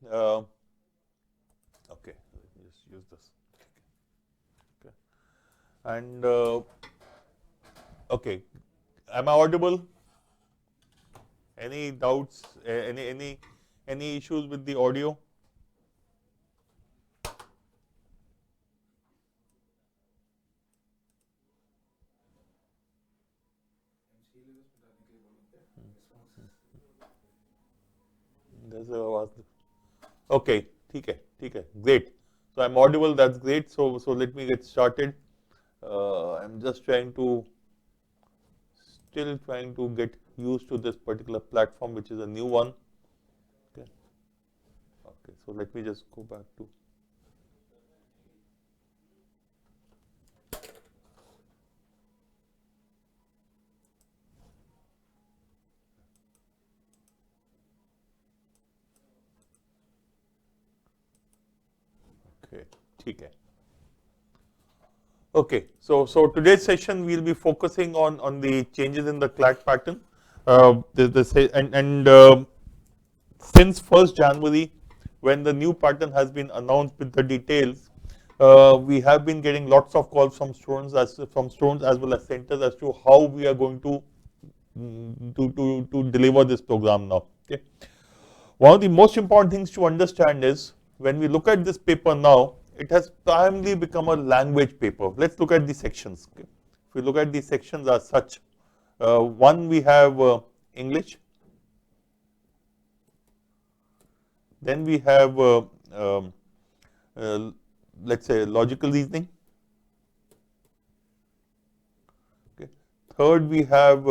Uh, okay, let me just use this. Okay. And okay, am I audible? Any doubts? Any issues with the audio? Okay, ठीक है, great. So I'm audible, that's great. So let me get started. I'm just still trying to get used to this particular platform, which is a new one. Okay, okay. So let me just go back to. Okay, ठीक है. Okay, so today's session we'll be focusing on the changes in the CLAT pattern. Since 1st January, when the new pattern has been announced with the details, we have been getting lots of calls from students as well as centers as to how we are going to deliver this program now. Okay. One of the most important things to understand is when we look at this paper now, it has primarily become a language paper. Let's look at the sections. Okay. If we look at the sections as such, one we have English, then we have let's say logical reasoning. Okay. Third we have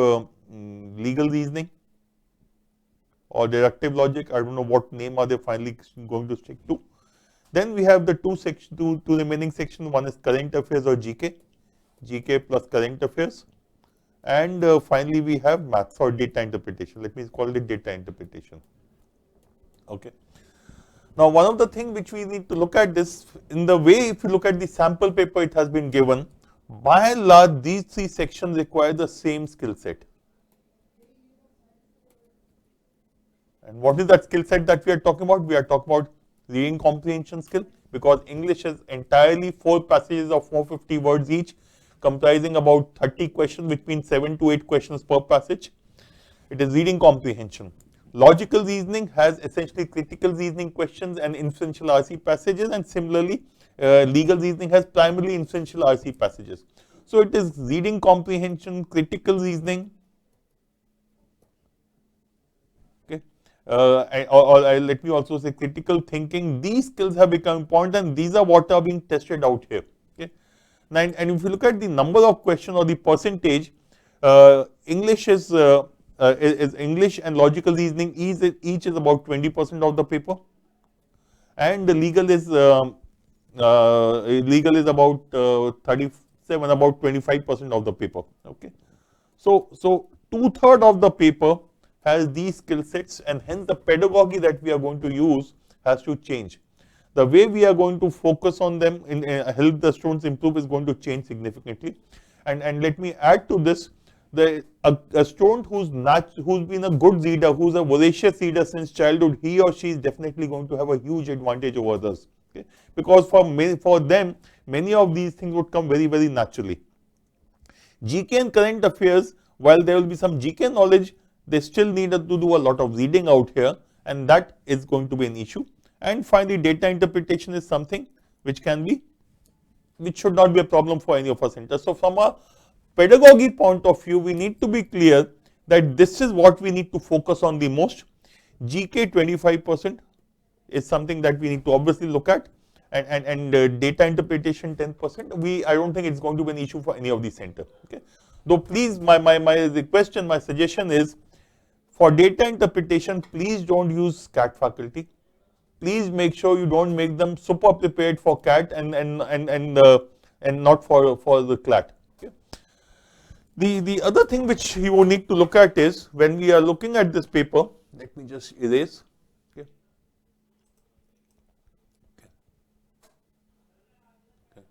legal reasoning or deductive logic. I don't know what name are they finally going to stick to. Then we have the two remaining sections. One is current affairs or GK plus current affairs, and finally we have maths or data interpretation. Let me call it data interpretation. Okay. Now, one of the things which we need to look at this in the way, if you look at the sample paper, it has been given. By and large, these three sections require the same skill set. And what is that skill set that we are talking about? We are talking about reading comprehension skill, because English is entirely 4 passages of 450 words each, comprising about 30 questions, between 7 to 8 questions per passage. It is reading comprehension. Logical reasoning has essentially critical reasoning questions and inferential RC passages, and similarly legal reasoning has primarily inferential RC passages. So it is reading comprehension, critical reasoning, okay, let me also say critical thinking. These skills have become important, and these are what are being tested out here. Okay, and if you look at the number of questions or the percentage, English is English and logical reasoning each is about 20% of the paper, and the legal is about 37, about 25% of the paper. Okay, so 2/3 of the paper has these skill sets, and hence the pedagogy that we are going to use has to change. The way we are going to focus on them and help the students improve is going to change significantly. And let me add to this, a student who's been a good reader, who's a voracious reader since childhood, he or she is definitely going to have a huge advantage over others. Okay? Because for them, many of these things would come very, very naturally. GK and current affairs, while there will be some GK knowledge, they still need to do a lot of reading out here, and that is going to be an issue. And finally, data interpretation is something which should not be a problem for any of our centers. So from a pedagogy point of view, we need to be clear that this is what we need to focus on the most. GK 25% is something that we need to obviously look at, and data interpretation 10%. I don't think it's going to be an issue for any of these centers. Okay, though please, my request and my suggestion is, for data interpretation, please don't use CAT faculty. Please make sure you don't make them super prepared for CAT and not for the CLAT. Okay. The other thing which you will need to look at is, when we are looking at this paper, let me just erase. Okay. Okay.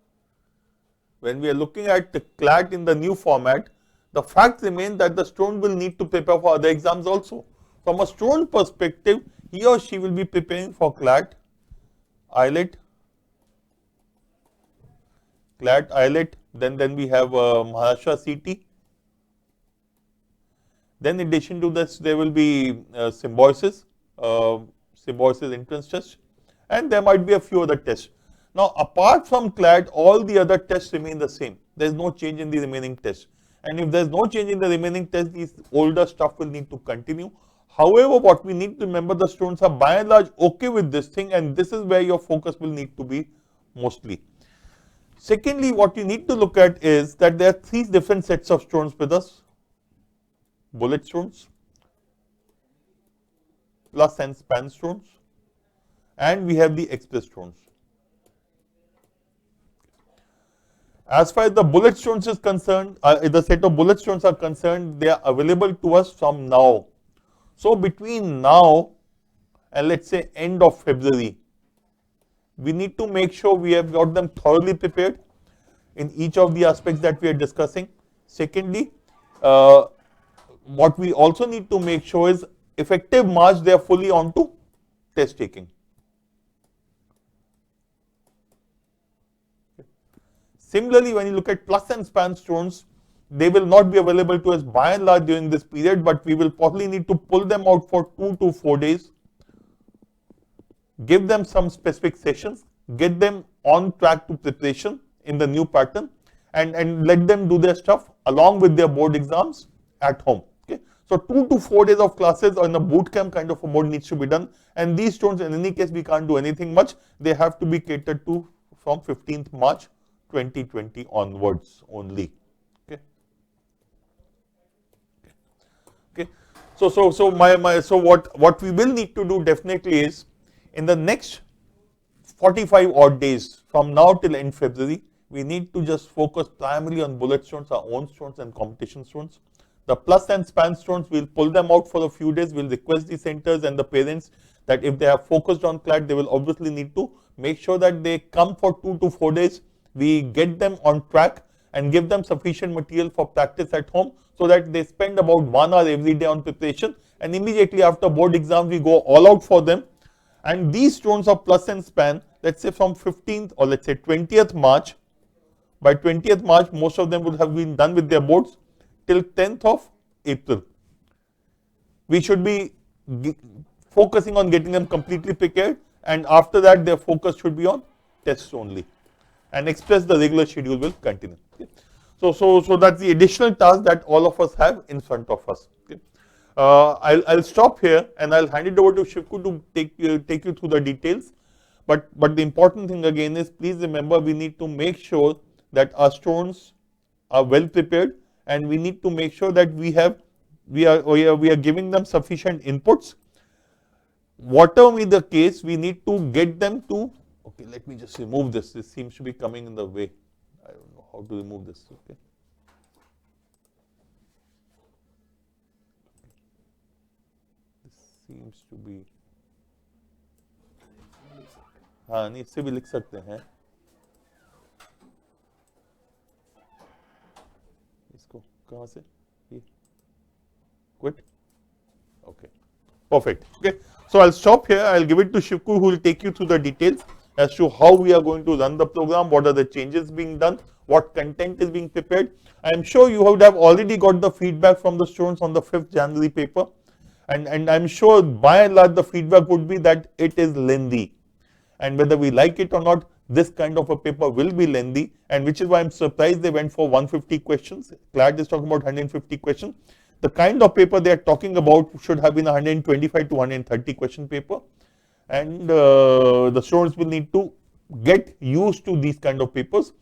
When we are looking at the CLAT in the new format, the fact remains that the student will need to prepare for other exams also. From a student perspective, he or she will be preparing for CLAT, IELT, CLAT, IELT, then we have Maharashtra CT. Then in addition to this, there will be symbiosis, symbiosis entrance test, and there might be a few other tests. Now, apart from CLAT, all the other tests remain the same. There is no change in the remaining tests. And if there is no change in the remaining tests, these older stuff will need to continue. However, what we need to remember, the students are by and large okay with this thing, and this is where your focus will need to be mostly. Secondly, what you need to look at is that there are three different sets of students with us. Bullet students, plus and span students, and we have the express students. As far as the bullet students is concerned, the set of bullet students are concerned, they are available to us from now. So between now and let's say end of February, we need to make sure we have got them thoroughly prepared in each of the aspects that we are discussing. Secondly, what we also need to make sure is effective March they are fully on to test taking. Similarly, when you look at plus and span students, they will not be available to us by and large during this period, but we will probably need to pull them out for 2 to 4 days, give them some specific sessions, get them on track to preparation in the new pattern, and let them do their stuff along with their board exams at home. Okay? So 2 to 4 days of classes on a boot camp kind of a mode needs to be done, and these students in any case we can't do anything much. They have to be catered to from 15th March 2020 onwards only. Okay. Okay. So what we will need to do definitely is in the next 45 odd days from now till end February, we need to just focus primarily on bullet students, our own students and competition students. The plus and span students, we'll pull them out for a few days. We'll request the centers and the parents that if they are focused on CLAT, they will obviously need to make sure that they come for 2 to 4 days. We get them on track and give them sufficient material for practice at home so that they spend about 1 hour every day on preparation, and immediately after board exams, we go all out for them. And these students of plus and span, let's say from 15th or let's say 20th March, by 20th March, most of them would have been done with their boards till 10th of April. We should be focusing on getting them completely prepared, and after that their focus should be on tests only, and express the regular schedule will continue. Okay. So that's the additional task that all of us have in front of us. Okay. I'll stop here and I'll hand it over to Shivku to take you through the details. But the important thing again is, please remember, we need to make sure that our students are well prepared, and we need to make sure that we are giving them sufficient inputs. Whatever be the case, we need to get them to. Okay, let me just remove this. This seems to be coming in the way. I don't know how to remove this. Okay. This seems to be. हाँ नहीं, इससे भी लिख सकते हैं इसको. कहाँ से ये quit. Okay, perfect. Okay, so I'll stop here. I'll give it to Shivku, who will take you through the details as to how we are going to run the program, what are the changes being done, what content is being prepared. I am sure you would have already got the feedback from the students on the 5th January paper, and I'm sure by and large the feedback would be that it is lengthy. And whether we like it or not, this kind of a paper will be lengthy, and which is why I'm surprised they went for 150 questions. CLAT is talking about 150 questions. The kind of paper they are talking about should have been a 125 to 130 question paper, and the students will need to get used to these kind of papers.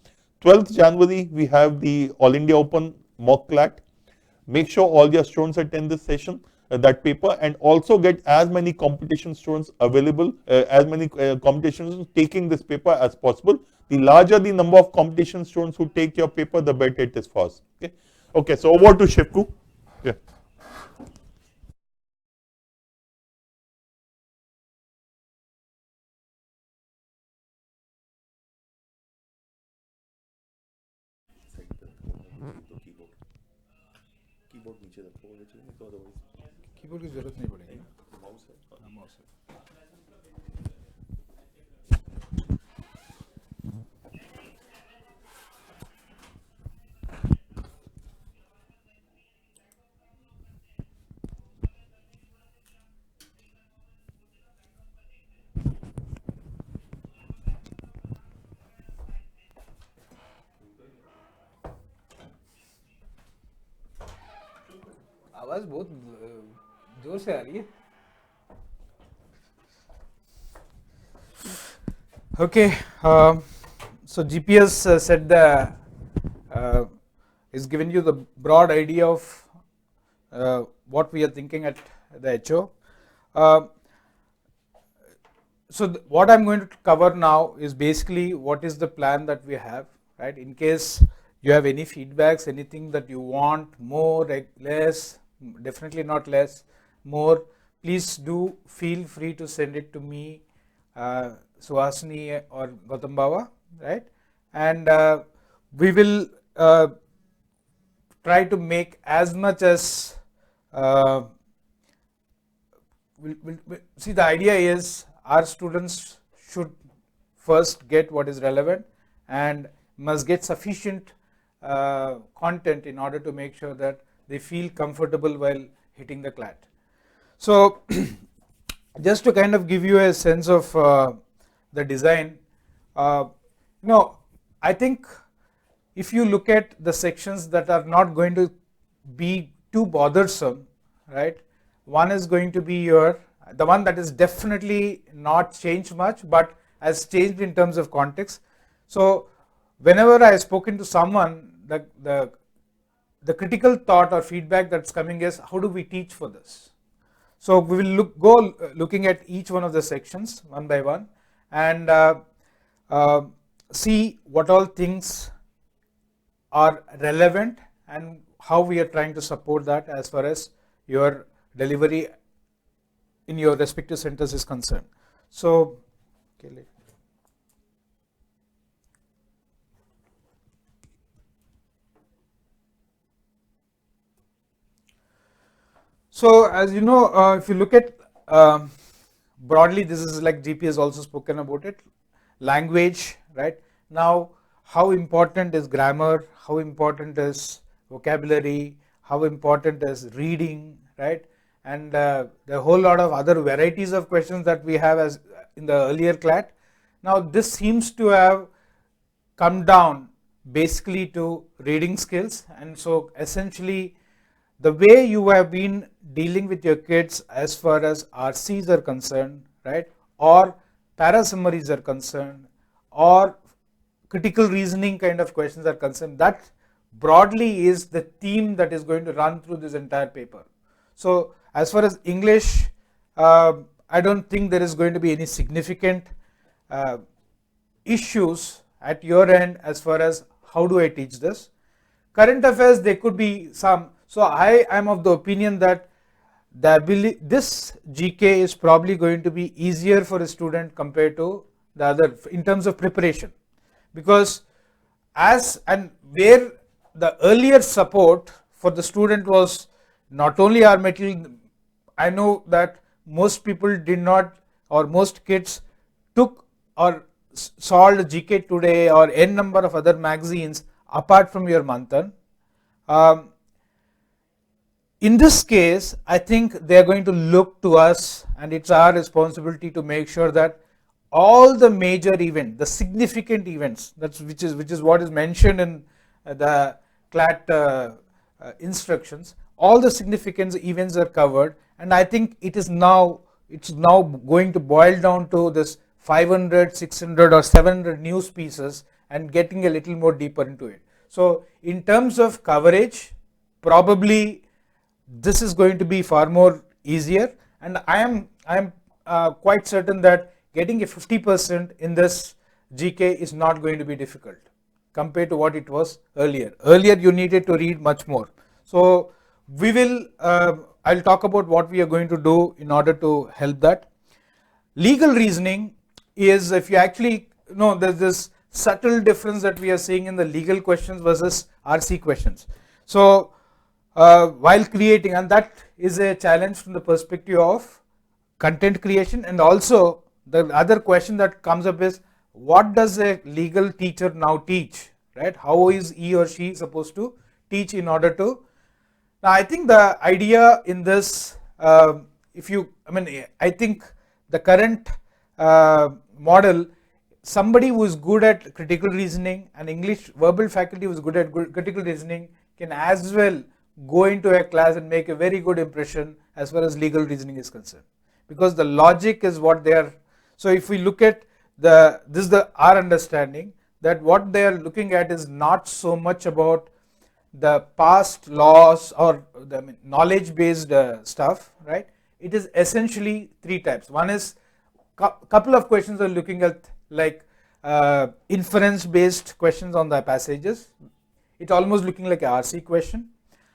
12th January, we have the All India Open mock CLAT. Make sure all your students attend this session, that paper, and also get as many competition students available, as many competition students taking this paper as possible. The larger the number of competition students who take your paper, the better it is for us. Okay, okay. So over to Shivku. Yeah. Keyboard की जरूरत नहीं पड़ेगी. Mouse है. आवाज बहुत जोर से आ रही है. Okay, so GPS said is giving you the broad idea of what we are thinking at the HO. So what I'm going to cover now is basically what is the plan that we have, right? In case you have any feedbacks, anything that you want more, less, definitely not less, more, please do feel free to send it to me, Suhasini or Gautam Baba, right? And we will try to make as much as see, the idea is our students should first get what is relevant and must get sufficient content in order to make sure that they feel comfortable while hitting the CLAT. So just to kind of give you a sense of the design, I think if you look at the sections that are not going to be too bothersome, right? One is going to be the one that is definitely not changed much, but has changed in terms of context. So whenever I have spoken to someone, the critical thought or feedback that's coming is, how do we teach for this? So we will go looking at each one of the sections one by one and see what all things are relevant and how we are trying to support that as far as your delivery in your respective centers is concerned. So, okay, so as you know, if you look at broadly, this is like GP has also spoken about it, language, right? Now, how important is grammar, how important is vocabulary, how important is reading, right? And the whole lot of other varieties of questions that we have as in the earlier CLAT. Now this seems to have come down basically to reading skills, and so essentially the way you have been dealing with your kids as far as RCs are concerned, right, or para summaries are concerned, or critical reasoning kind of questions are concerned, that broadly is the theme that is going to run through this entire paper. So as far as English, I don't think there is going to be any significant issues at your end as far as how do I teach this. Current affairs, there could be some. So I am of the opinion that this GK is probably going to be easier for a student compared to the other in terms of preparation, because as and where the earlier support for the student was not only our material, I know that most people did not, or most kids took or solved GK Today or n number of other magazines apart from your Manthan. In this case, I think they are going to look to us, and it's our responsibility to make sure that all the major events, the significant events, which is what is mentioned in the CLAT instructions, all the significant events are covered, and I think it's now going to boil down to this 500, 600 or 700 news pieces and getting a little more deeper into it. So in terms of coverage, probably this is going to be far more easier, and I am quite certain that getting a 50% in this GK is not going to be difficult compared to what it was earlier. Earlier you needed to read much more. So we will, I'll talk about what we are going to do in order to help that. Legal reasoning is, if you actually know, there's this subtle difference that we are seeing in the legal questions versus RC questions. So while creating, and that is a challenge from the perspective of content creation, and also the other question that comes up is, what does a legal teacher now teach, right? How is he or she supposed to teach in order to? Now I think the idea in this, I think the current model, somebody who is good at critical reasoning, and English verbal faculty who is good at critical reasoning can as well go into a class and make a very good impression as far as legal reasoning is concerned, because the logic is what they are. So if we look at our understanding that what they are looking at is not so much about the past laws or the knowledge based stuff, right? It is essentially three types. One is couple of questions are looking at like inference based questions on the passages. It's almost looking like a RC question.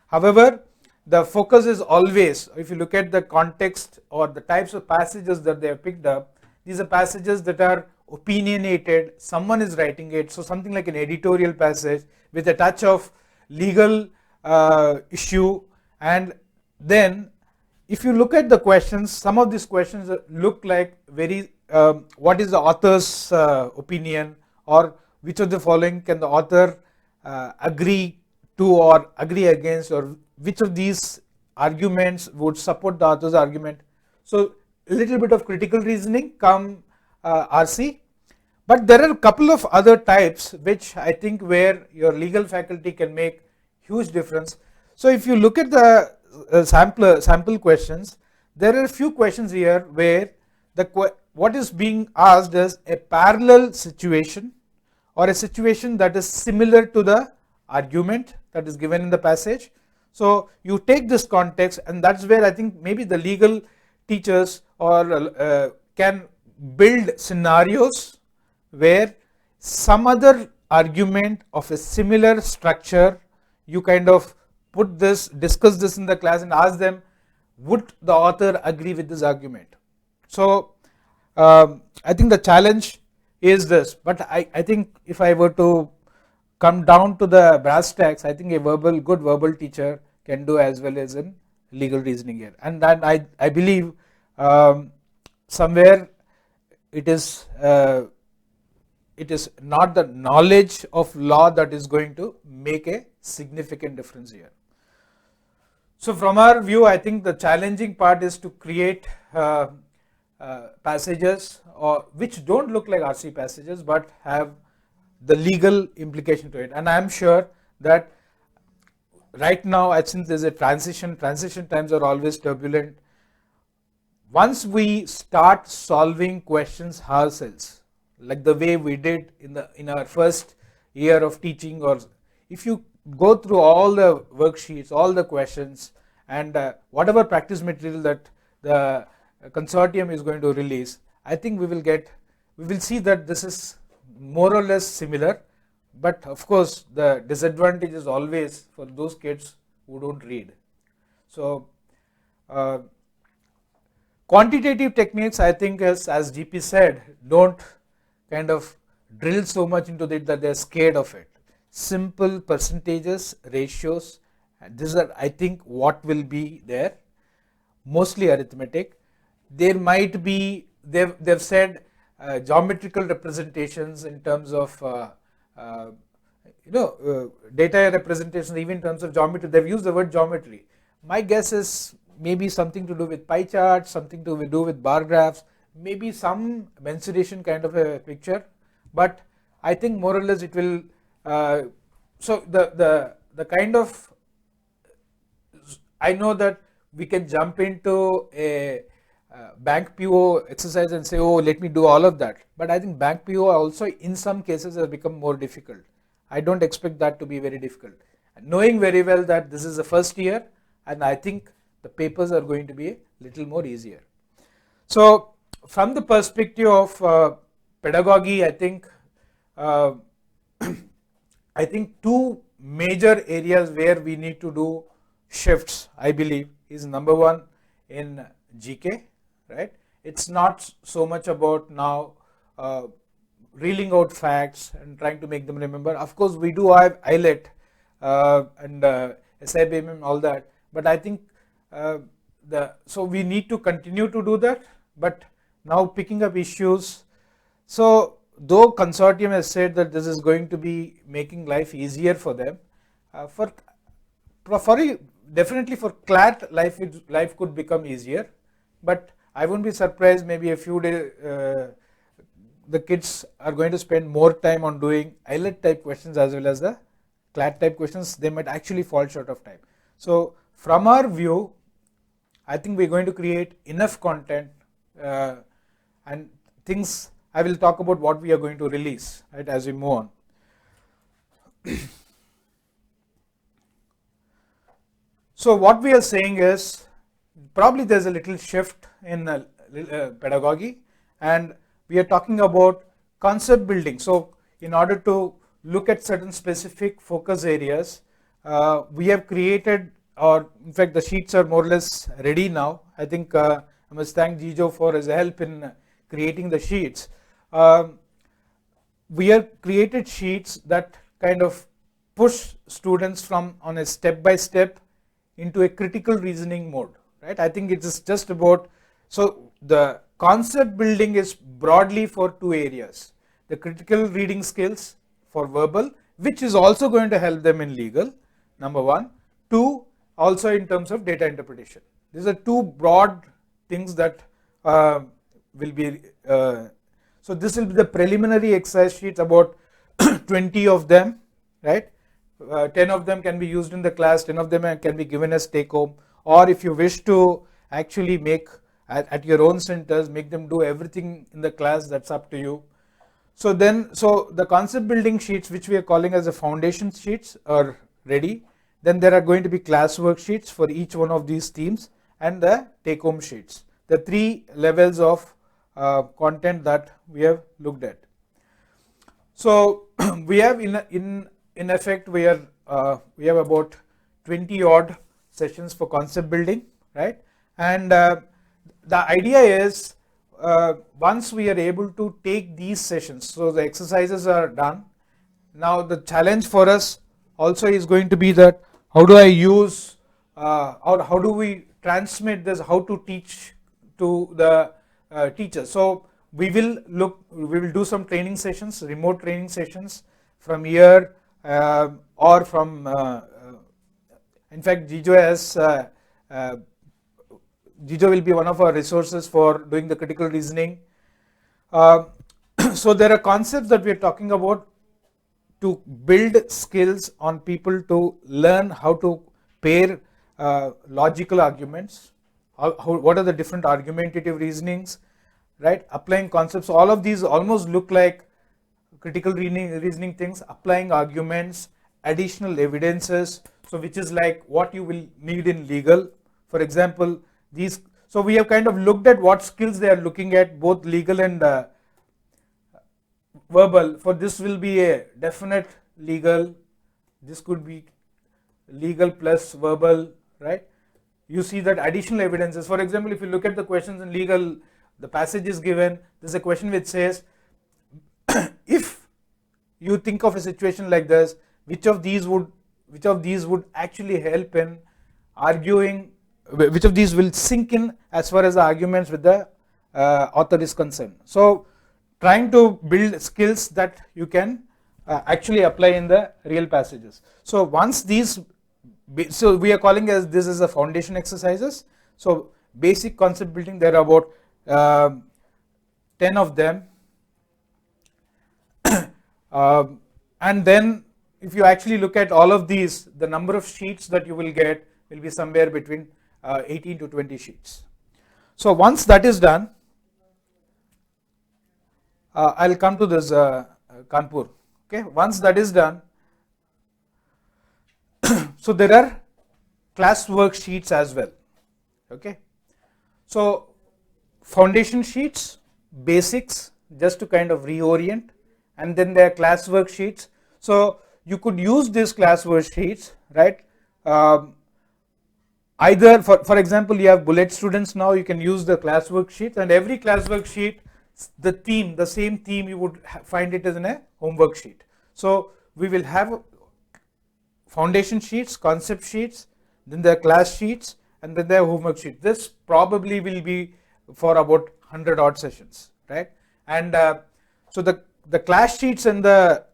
However, the focus is always, if you look at the context or the types of passages that they have picked up, these are passages that are opinionated, someone is writing it, so something like an editorial passage with a touch of legal issue. And then if you look at the questions, some of these questions look like very what is the author's opinion, or which of the following can the author agree to or agree against, or which of these arguments would support the author's argument. So a little bit of critical reasoning come RC. But there are a couple of other types which I think where your legal faculty can make huge difference. So if you look at the sample questions, there are a few questions here where what is being asked is a parallel situation or a situation that is similar to the argument that is given in the passage. So you take this context, and that's where I think maybe the legal teachers or can build scenarios where some other argument of a similar structure, you kind of discuss this in the class and ask them, would the author agree with this argument? So I think the challenge is this, but I think if I were to come down to the brass tacks, I think a good verbal teacher can do as well as in legal reasoning here. And then I believe somewhere it is not the knowledge of law that is going to make a significant difference here. So from our view, I think the challenging part is to create passages which don't look like RC passages but have the legal implication to it. And I am sure that right now, since there's a transition times are always turbulent. Once we start solving questions ourselves, like the way we did in our first year of teaching, or if you go through all the worksheets, all the questions, and whatever practice material that the consortium is going to release, I think we will see that this is more or less similar. But of course, the disadvantage is always for those kids who don't read. So quantitative techniques, I think, as GP said, don't kind of drill so much into it that they're scared of it. Simple percentages, ratios, and these are, I think, what will be there. Mostly arithmetic. There might be, they've said geometrical representations in terms of data representations, even in terms of geometry. They've used the word geometry. My guess is maybe something to do with pie charts, something to do with bar graphs, maybe some mensuration kind of a picture. But I think more or less it will. So the kind of, I know that we can jump into a bank PO exercise and say, oh, let me do all of that. But I think bank PO also in some cases has become more difficult. I don't expect that to be very difficult. Knowing very well that this is the first year, and I think the papers are going to be a little more easier. So from the perspective of pedagogy, I think two major areas where we need to do shifts, I believe, is number one in GK, right? It's not so much about now reeling out facts and trying to make them remember. Of course, we do have ILET and SIBM, all that, but I think so we need to continue to do that. But now picking up issues, so though consortium has said that this is going to be making life easier for them, definitely for CLAT, life could become easier. But I wouldn't be surprised, maybe a few days the kids are going to spend more time on doing ILET type questions as well as the CLAT type questions. They might actually fall short of time. So from our view, I think we're going to create enough content and things. I will talk about what we are going to release, right, as we move on. So what we are saying is probably there's a little shift in pedagogy, and we are talking about concept building. So in order to look at certain specific focus areas, we have created, or in fact the sheets are more or less ready now. I think I must thank Jijo for his help in creating the sheets. We have created sheets that kind of push students from on a step by step into a critical reasoning mode, right? I think it is just about, so the concept building is broadly for two areas: the critical reading skills for verbal, which is also going to help them in legal, number one. Two, also in terms of data interpretation. These are two broad things that will be, so this will be the preliminary exercise sheets, about 20 of them, right? 10 of them can be used in the class, 10 of them can be given as take home, or if you wish to actually make at your own centers, make them do everything in the class, that's up to you. So then, so the concept building sheets, which we are calling as the foundation sheets, are ready. Then there are going to be class worksheets for each one of these themes, and the take home sheets, the three levels of content that we have looked at. So we have in effect, we have about 20 odd sessions for concept building, right? And the idea is, once we are able to take these sessions, so the exercises are done. Now the challenge for us also is going to be that how do I use, or how do we transmit this, how to teach to the teachers. So we will do some training sessions, remote training sessions from here, or from, in fact, Jijo will be one of our resources for doing the critical reasoning. So there are concepts that we are talking about to build skills on people to learn how to pair logical arguments, what are the different argumentative reasonings, right? Applying concepts, all of these almost look like critical reasoning things, applying arguments, additional evidences, so which is like what you will need in legal. For example, these, so we have kind of looked at what skills they are looking at, both legal and verbal. For this will be a definite legal, this could be legal plus verbal, right? You see that additional evidences. For example, if you look at the questions in legal, the passage is given, there's a question which says, if you think of a situation like this, which of these would actually help in arguing, which of these will sink in as far as the arguments with the author is concerned. So trying to build skills that you can actually apply in the real passages. So once these, so we are calling as this is a foundation exercises. So basic concept building, there are about 10 of them. And then if you actually look at all of these, the number of sheets that you will get will be somewhere between 18 to 20 sheets. So once that is done, I'll come to this Kanpur. Okay, once that is done, so there are class worksheets as well. Okay, so foundation sheets, basics, just to kind of reorient, and then there are class worksheets. So you could use these class worksheets, right? Either for example, you have bullet students now, you can use the class worksheet, and every class worksheet, the theme, the same theme, you would find it as in a homework sheet. So we will have foundation sheets, concept sheets, then there are class sheets, and then there are homework sheets. This probably will be for about 100 odd sessions, right? And so the class sheets and the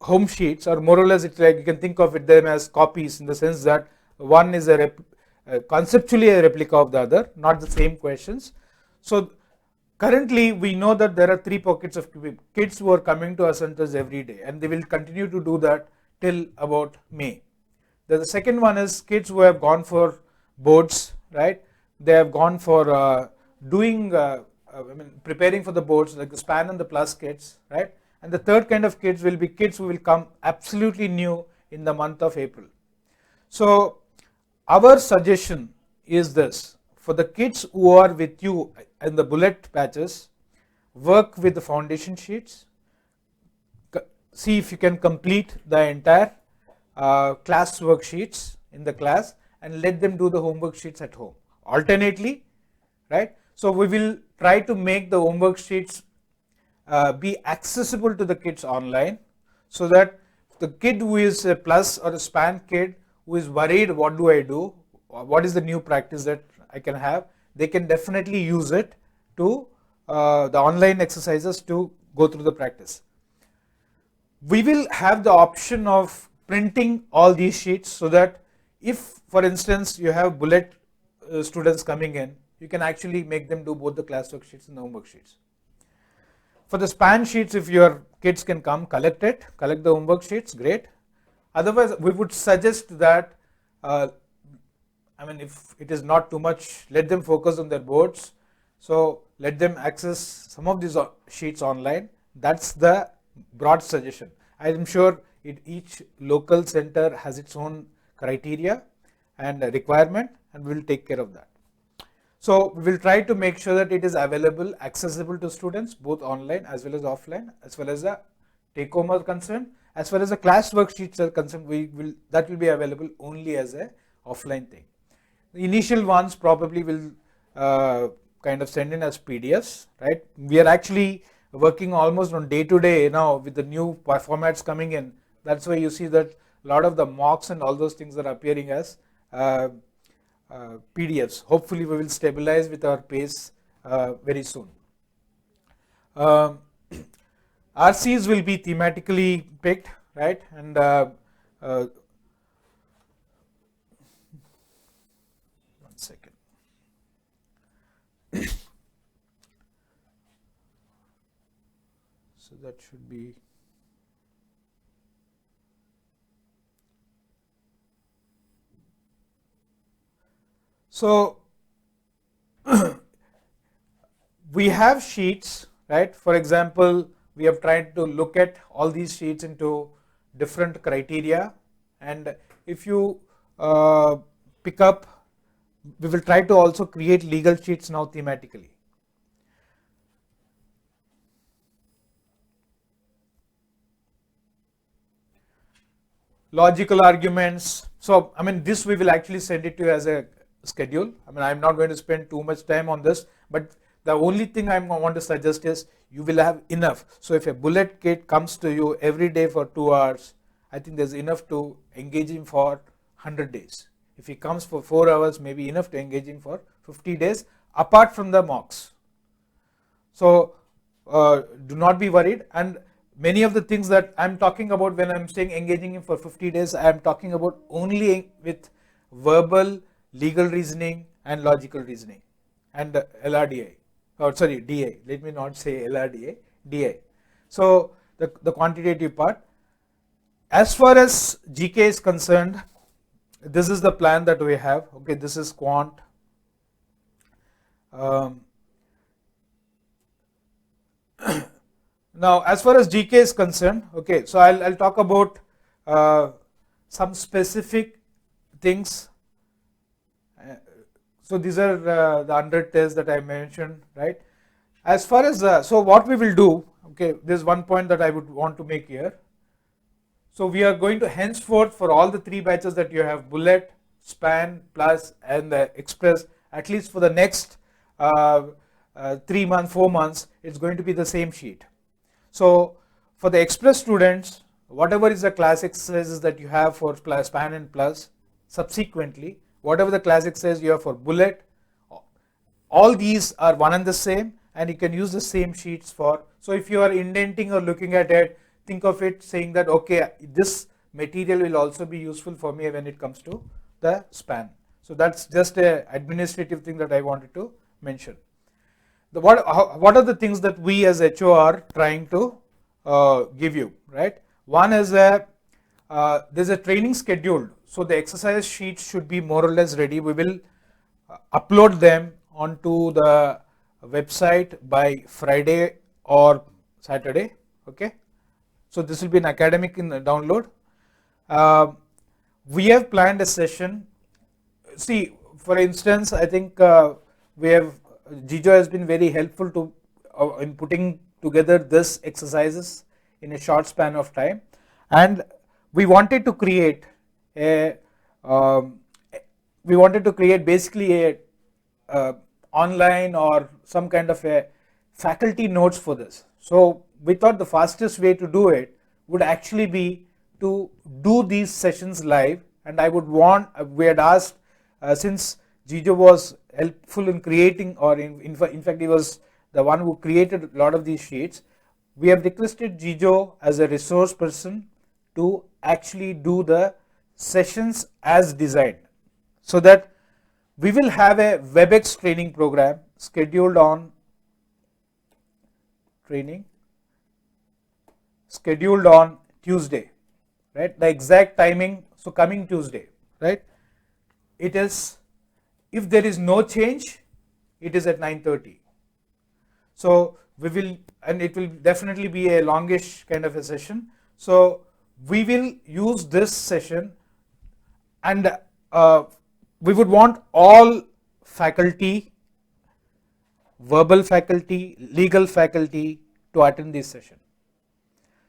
home sheets are more or less, it's like you can think of it them as copies, in the sense that one is conceptually a replica of the other, not the same questions. So currently we know that there are 3 pockets of kids who are coming to our centers every day, and they will continue to do that till about May. The second one is kids who have gone for boards, right? They have gone for preparing for the boards, like the span and the plus kids, right? And the third kind of kids will be kids who will come absolutely new in the month of April. So our suggestion is this: for the kids who are with you in the bullet batches, work with the foundation sheets, see if you can complete the entire class worksheets in the class, and let them do the homework sheets at home alternately, right? So we will try to make the homework sheets be accessible to the kids online, so that the kid who is a plus or a span kid who is worried, what do I do, what is the new practice that I can have, they can definitely use it to the online exercises to go through the practice. We will have the option of printing all these sheets, so that if, for instance, you have bullet students coming in, you can actually make them do both the classwork sheets and the homework sheets. For the span sheets, if your kids can come, collect the homework sheets, great. Otherwise, we would suggest that, if it is not too much, let them focus on their boards. So let them access some of these sheets online. That's the broad suggestion. I am sure each local center has its own criteria and requirement, and we will take care of that. So we will try to make sure that it is available, accessible to students, both online as well as offline, as well as the take home are concerned. As far as the class worksheets are concerned, that will be available only as a offline thing. The initial ones probably will kind of send in as PDFs, right? We are actually working almost on day to day now with the new formats coming in. That's why you see that a lot of the mocks and all those things are appearing as PDFs. Hopefully we will stabilize with our pace very soon. RCs will be thematically picked, right? And one second. So that should be. So we have sheets, right? For example, we have tried to look at all these sheets into different criteria, and if you pick up, we will try to also create legal sheets now thematically. Logical arguments. So, this we will actually send it to you as a schedule. I'm not going to spend too much time on this, but the only thing I want to suggest is you will have enough. So if a bullet kid comes to you every day for 2 hours, I think there's enough to engage him for 100 days. If he comes for 4 hours, maybe enough to engage him for 50 days, apart from the mocks. So do not be worried. And many of the things that I'm talking about when I'm saying engaging him for 50 days, I'm talking about only with verbal, legal reasoning and logical reasoning and LRDI. DA. Let me not say LRDA, DA. So the quantitative part. As far as GK is concerned, this is the plan that we have. Okay, this is quant. Now, as far as GK is concerned, okay, so I'll talk about some specific things. So these are the 100 tests that I mentioned, right? As far as so what we will do, okay, there's one point that I would want to make here. So we are going to henceforth, for all the 3 batches that you have, bullet, span, plus and express, at least for the next 3 months, 4 months, it's going to be the same sheet. So for the express students, whatever is the class exercises that you have for span and plus, subsequently, whatever the class exercise you have for bullet, all these are one and the same, and you can use the same sheets for. So if you are indenting or looking at it, think of it saying that, okay, this material will also be useful for me when it comes to the span. So that's just an administrative thing that I wanted to mention. What are the things that we as HO are trying to give you, right? One is there's a training scheduled. so the exercise sheets should be more or less ready. We will upload them onto the website by Friday or Saturday. Okay, so this will be an academic in the download. We have planned a session. See, for instance, I think Jijo has been very helpful to in putting together this exercises in a short span of time, and we wanted to create a basically a online or some kind of a faculty notes for this. So we thought the fastest way to do it would actually be to do these sessions live, and I would want, we had asked, since Jijo was helpful in creating, or in fact he was the one who created a lot of these sheets, we have requested Jijo as a resource person to actually do the sessions as designed, so that we will have a WebEx training program scheduled on Tuesday, right? The exact timing, so coming Tuesday, right? It is, if there is no change, it is at 9:30. So we will, and it will definitely be a longish kind of a session. So we will use this session, and we would want all faculty, verbal faculty, legal faculty to attend this session.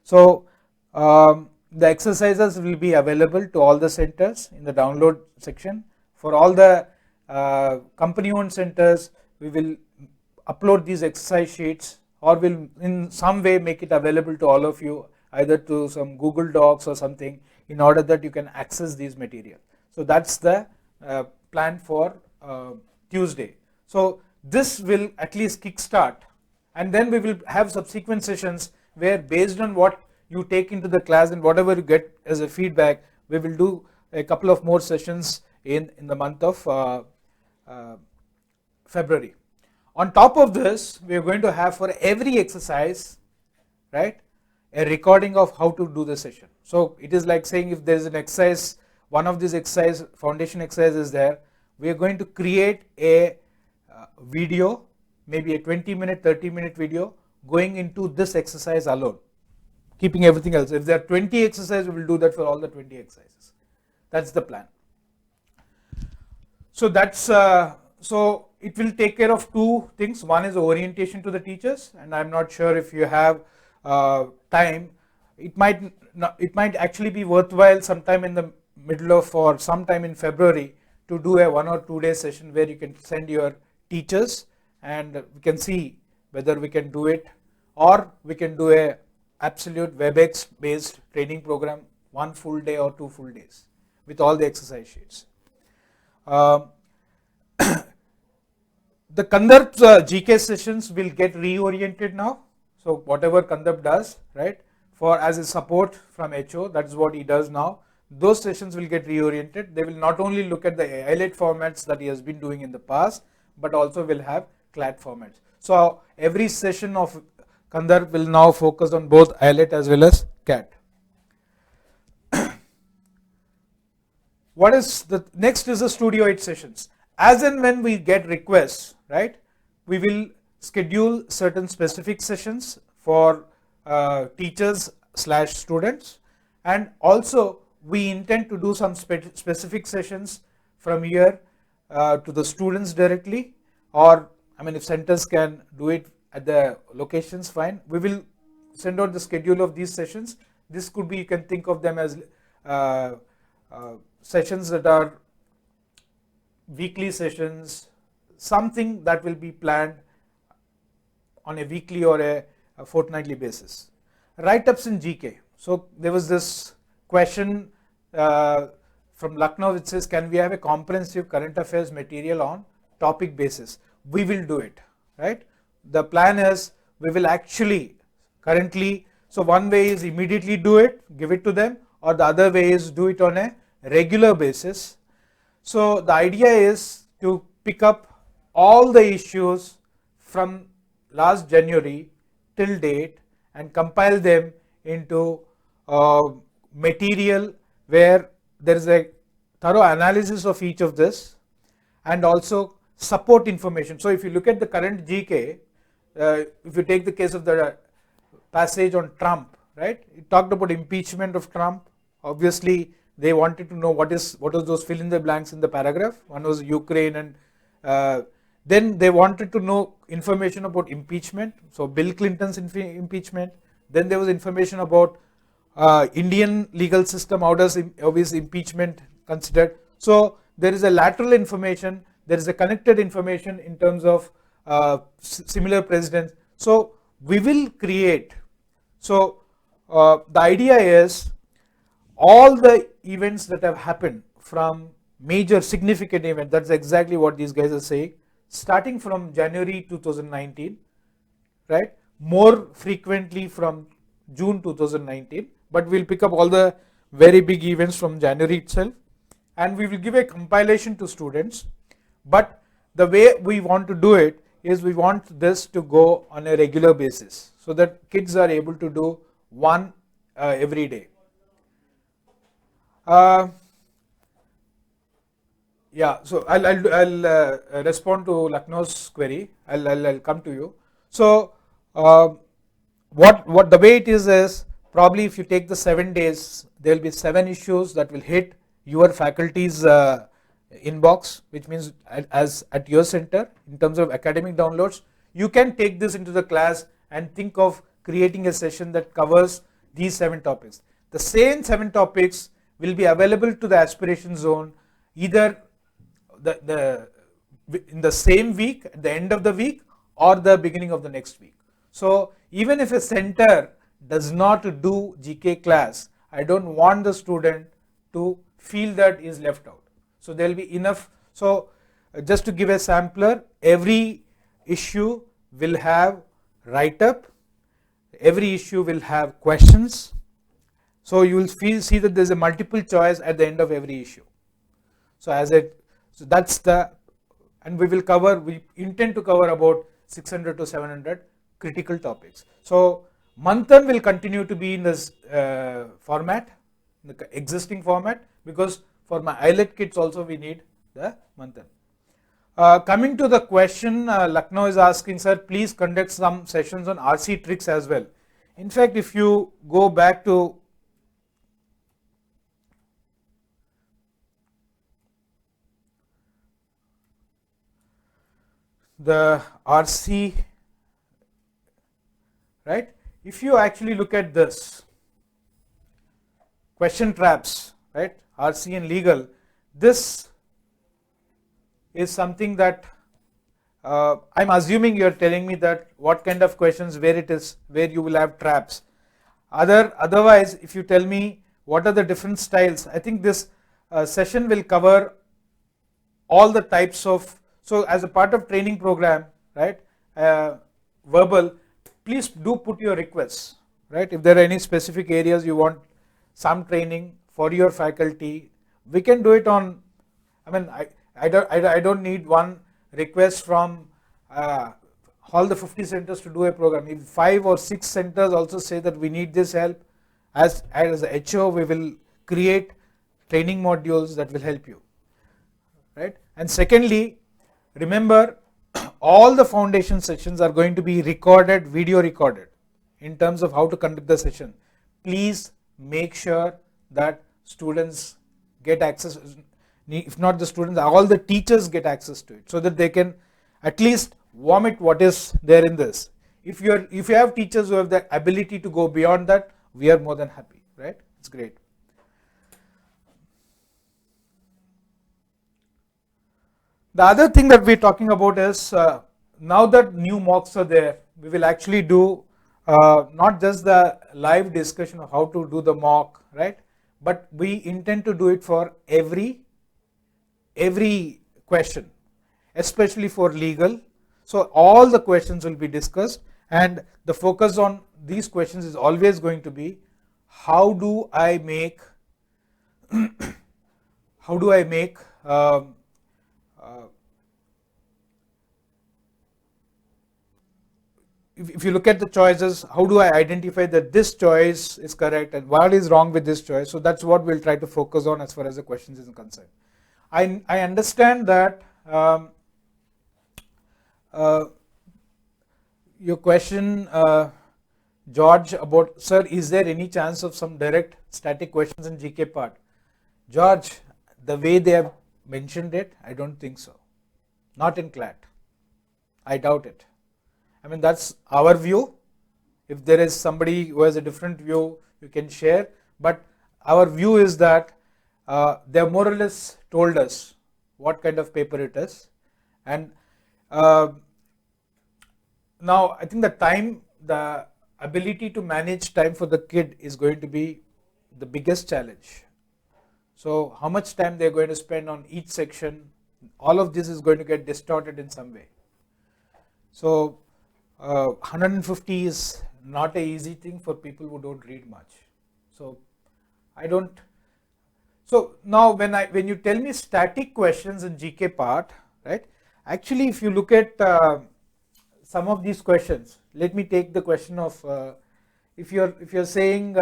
So the exercises will be available to all the centers in the download section. For all the company-owned centers, we will upload these exercise sheets, or will in some way make it available to all of you, either to some Google Docs or something, in order that you can access these material. So that's the plan for Tuesday. So this will at least kickstart, and then we will have subsequent sessions where, based on what you take into the class and whatever you get as a feedback, we will do a couple of more sessions in the month of February. On top of this, we are going to have for every exercise, right, a recording of how to do the session. So it is like saying, if there is an exercise, one of these exercise, foundation exercise is there, we are going to create a video, maybe a 20-minute, 30-minute video going into this exercise alone, keeping everything else. If there are 20 exercises, we will do that for all the 20 exercises. That's the plan. So that's so it will take care of two things. One is orientation to the teachers, and I'm not sure if you have time. It might actually be worthwhile sometime in the middle of, or sometime in February, to do a 1 or 2 day session where you can send your teachers, and we can see whether we can do it, or we can do a absolute WebEx based training program, 1 full day or 2 full days with all the exercise sheets. The Kandarb's GK sessions will get reoriented now. So whatever Kandarb does, right, for as a support from HO, that's what he does now. Those sessions will get reoriented. They will not only look at the ILET formats that he has been doing in the past, but also will have CLAT formats. So every session of Kandarb will now focus on both ILET as well as CAT. What is the next is the Studio 8 sessions. As and when we get requests, right, we will schedule certain specific sessions for teachers / students, and also we intend to do some specific sessions from here to the students directly, or I mean, if centers can do it at the locations, fine. We will send out the schedule of these sessions. This could be, you can think of them as sessions that are weekly sessions, something that will be planned on a weekly or a fortnightly basis. Write-ups in GK. So there was this question from Lucknow which says, can we have a comprehensive current affairs material on topic basis? We will do it, right? The plan is, we will actually currently, so one way is immediately do it, give it to them, or the other way is do it on a regular basis. So the idea is to pick up all the issues from last January till date and compile them into material where there is a thorough analysis of each of this and also support information. So if you look at the current GK, if you take the case of the passage on Trump, right? It talked about impeachment of Trump. Obviously, they wanted to know what was those fill in the blanks in the paragraph. One was Ukraine, and then they wanted to know information about impeachment. So Bill Clinton's impeachment. Then there was information about Indian legal system. How is impeachment considered? So there is a lateral information. There is a connected information in terms of similar presidents. So we will create. So the idea is all the events that have happened from major significant event, that's exactly what these guys are saying, starting from January 2019, right? More frequently from June 2019, but we'll pick up all the very big events from January itself, and we will give a compilation to students. But the way we want to do it is we want this to go on a regular basis so that kids are able to do one every day. Yeah, so I'll respond to Lucknow's query. I'll come to you. So what the way it is probably if you take the 7 days, there will be 7 issues that will hit your faculty's inbox, which means as at your center in terms of academic downloads. You can take this into the class and think of creating a session that covers these 7 topics. The same 7 topics will be available to the aspiration zone either in the same week, at the end of the week, or the beginning of the next week. So even if a center does not do GK class, I don't want the student to feel that is left out. So there will be enough. So just to give a sampler, every issue will have write-up, every issue will have questions. So you will see that there is a multiple choice at the end of every issue. So that's and we intend to cover about 600 to 700 critical topics. So Manthan will continue to be in this format, the existing format, because for my IELTS kits also we need the Manthan. Coming to the question, Lucknow is asking, sir, please conduct some sessions on RC tricks as well. In fact, if you go back to the RC, right? If you actually look at this question traps, right? RC and legal, this is something that I'm assuming you're telling me that what kind of questions, where you will have traps. Otherwise, if you tell me what are the different styles, I think this session will cover all the types of. So as a part of training program, right, verbal, please do put your requests, right? If there are any specific areas you want some training for your faculty, we can do it on, I mean, I don't need one request from all the 50 centers to do a program. If 5 or 6 centers also say that we need this help, as a HO, we will create training modules that will help you, right? And secondly, remember, all the foundation sessions are going to be recorded, video recorded, in terms of how to conduct the session. Please make sure that students get access, if not the students, all the teachers get access to it, so that they can at least vomit what is there in this. If you have teachers who have the ability to go beyond that, we are more than happy, right? It's great. The other thing that we're talking about is now that new mocks are there, we will actually do not just the live discussion of how to do the mock, right? But we intend to do it for every question, especially for legal. So all the questions will be discussed, and the focus on these questions is always going to be how do I make if you look at the choices, how do I identify that this choice is correct and what is wrong with this choice? So that's what we'll try to focus on as far as the questions is concerned. I understand that your question, George, about, sir, is there any chance of some direct static questions in GK part? George, the way they have mentioned it, I don't think so. Not in CLAT. I doubt it. I mean, that's our view. If there is somebody who has a different view, you can share. But our view is that they have more or less told us what kind of paper it is. And now I think the ability to manage time for the kid is going to be the biggest challenge. So how much time they're going to spend on each section, all of this is going to get distorted in some way. So 150 is not an easy thing for people who don't read much. So I don't. So now when you tell me static questions in GK part, right? Actually, if you look at some of these questions, let me take the question of if you're saying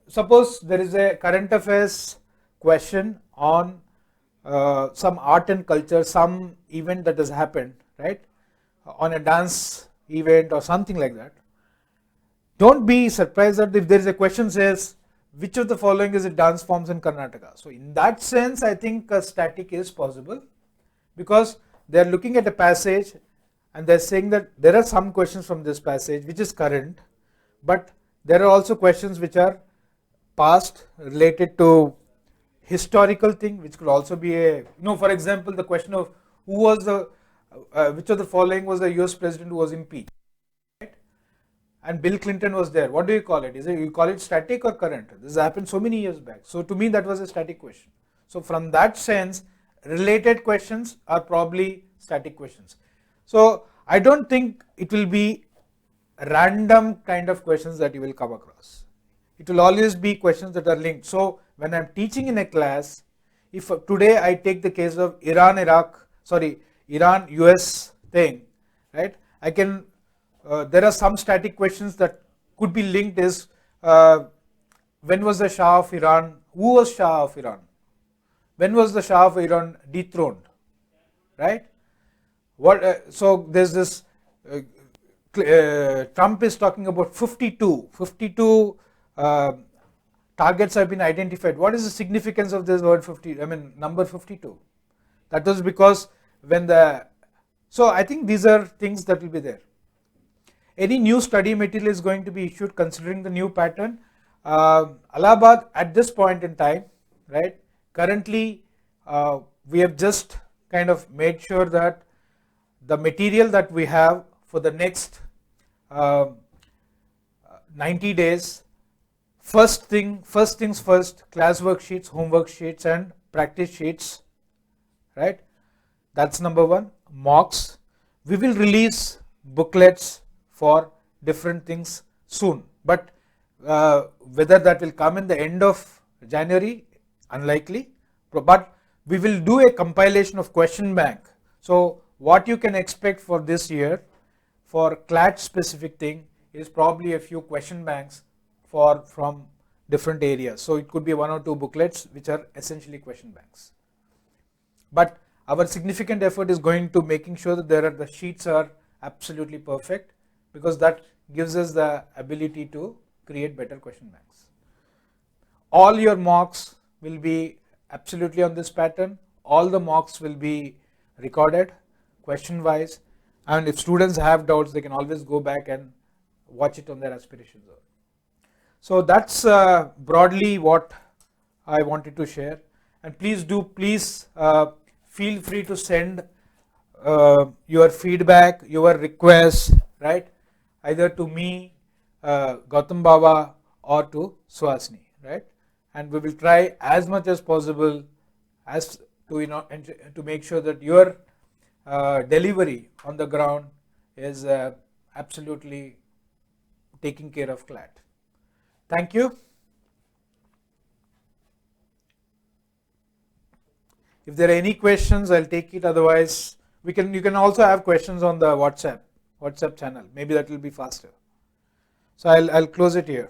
suppose there is a current affairs question on some art and culture, some event that has happened, right? On a dance event or something like that. Don't be surprised that if there is a question says, which of the following is a dance forms in Karnataka? So in that sense, I think a static is possible because they are looking at a passage and they're saying that there are some questions from this passage which is current, but there are also questions which are past related to historical thing, which could also be a, for example, the question of who was the, which of the following was the US president who was impeached, right? And Bill Clinton was there. What do you call it? You call it static or current? This happened so many years back. So to me, that was a static question. So from that sense, related questions are probably static questions. So I don't think it will be random kind of questions that you will come across. It will always be questions that are linked. So when I'm teaching in a class, if today I take the case of Iran-US thing, right? I can, there are some static questions that could be linked is, when was the Shah of Iran, who was Shah of Iran? When was the Shah of Iran dethroned, right? So there's this, Trump is talking about 52 targets have been identified. What is the significance of this word number 52? That was because so I think these are things that will be there. Any new study material is going to be issued considering the new pattern. Allahabad at this point in time, right? Currently, we have just kind of made sure that the material that we have for the next 90 days, first things first, class worksheets, homework sheets and practice sheets, right? That's number one. Mocks. We will release booklets for different things soon, but whether that will come in the end of January, unlikely, but we will do a compilation of question bank. So what you can expect for this year for CLAT specific thing is probably a few question banks from different areas. So it could be 1 or 2 booklets which are essentially question banks. But our significant effort is going to making sure that the sheets are absolutely perfect, because that gives us the ability to create better question banks. All your mocks will be absolutely on this pattern. All the mocks will be recorded question wise, and if students have doubts, they can always go back and watch it on their aspiration zone. So that's broadly what I wanted to share, and please feel free to send your feedback, your requests, right, either to me, Gautam Baba, or to Suhasini, right, and we will try as much as possible as to make sure that your delivery on the ground is absolutely taking care of CLAT. Thank you. If there are any questions, I'll take it. Otherwise, you can also have questions on the WhatsApp. WhatsApp channel. Maybe that will be faster. So I'll close it here.